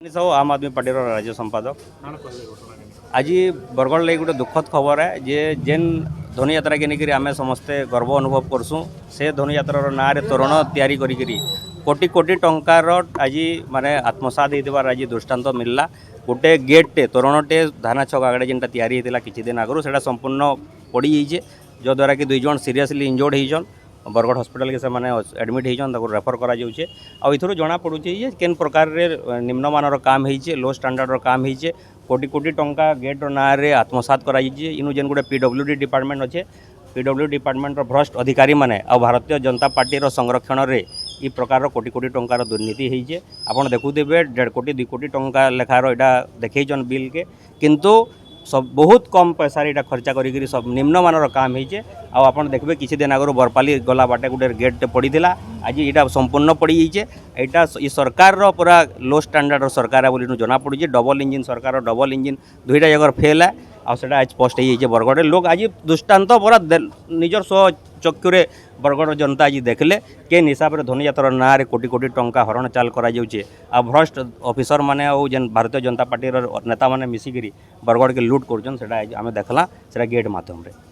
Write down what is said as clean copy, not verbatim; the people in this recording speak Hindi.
साहू आम आदमी पार्टी राज्य संपादक आज बरगढ़ लगी गोटे दुखद खबर है जे जेन धनु यात्रा के लेकर आम समस्ते गर्व अनुभव करसूँ से धनु यात्रार ना तोरण तैयारी करी कोटी कोटी टंकार आज माने आत्मसात होइतिबार आज दृष्टांत मिलला। गोटे गेट्टे तोरणटे धाना छक आगे जेनटा तैयारी होता किछि दिन आगु से संपूर्ण पड़ी जाइए जद्वारा कि 2 जन सीरियसली इंजोर्ड होइछन बरगढ़ हॉस्पिटल के से माने एडमिट होइछन रेफर करा जाउछे। आ इथरो जना पड़ुछे जे केन प्रकार रे निम्नमानर काम होइछे लो स्टैंडर्डर काम होइछे कोटी कोटी टंका गेट ना रे आत्मसात करा जाइए। इनु जेन गोटे पीडब्ल्यूडी डिपार्टमेंट अच्छे पीडब्ल्यूडी डिपार्टमेंटर भ्रष्ट अधिकारी माने आ भारतीय जनता पार्टी संरक्षण रे ई प्रकार कोटी कोटी टंकार दुर्नीति होइछे। आपण देखुथिबे 1.5 कोटी 2 कोटी टंका लेखार एटा देखैछन बिल के किंतु सब बहुत कम पैसा यहाँ खर्चा करी सब निम्नमानर काम होइछे। आपन देखबे किछि दिन आगु बरपाली गला बाटे गोटे गेट पड़ीला आज यहाँ संपूर्ण पड़ी जाइए। यहाँ ये सरकार पूरा लो स्टैंडर्ड सरकार है बोली जना पड़ी डबल इंजिन सरकार डबल इंजिन दुईटा जगह फेल है आज स्पष्ट हो बरगढ़ लोग आज दृष्टांत पूरा निजर स्व चक्षुरे बरगढ़ जनता आज देखले केन हिसाब से धनु यात्रा ना कोटी कोटी टंका हरण चाल करा जाउछे। आ भ्रष्ट ऑफिसर माने और जेन भारतीय जनता पार्टी नेता माने मिसिकी बरगढ़ के लूट करछन सेटा आमे देखला सेटा गेट माध्यम रे।